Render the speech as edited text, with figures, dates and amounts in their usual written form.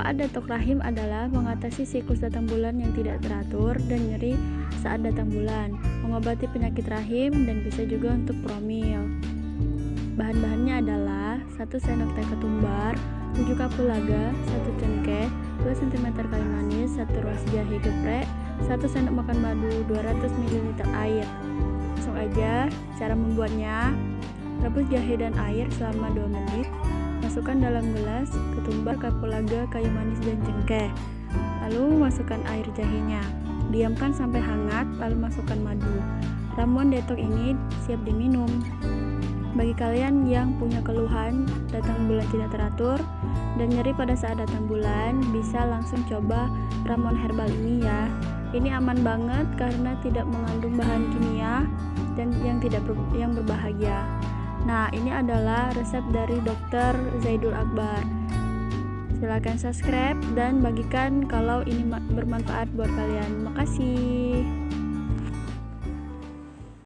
Manfaat detok rahim adalah mengatasi siklus datang bulan yang tidak teratur dan nyeri saat datang bulan, mengobati penyakit rahim, dan bisa juga untuk promil. Bahan-bahannya adalah 1 sendok teh ketumbar, 7 kapulaga, 1 cengkeh, 2 cm kayu manis, 1 ruas jahe geprek, 1 sendok makan madu, 200 ml air. Langsung aja cara membuatnya. Rebus jahe dan air selama 2 menit. Masukkan dalam gelas ketumbar, kapulaga, kayu manis, dan cengkeh. Lalu masukkan air jahenya. Diamkan sampai hangat, lalu masukkan madu. Ramuan detok ini siap diminum. Bagi kalian yang punya keluhan datang bulan tidak teratur dan nyeri pada saat datang bulan, bisa langsung coba ramuan herbal ini ya. Ini aman banget karena tidak mengandung bahan kimia dan yang berbahaya. Nah, ini adalah resep dari Dr. Zaidul Akbar. Silakan subscribe dan bagikan kalau ini bermanfaat buat kalian. Makasih.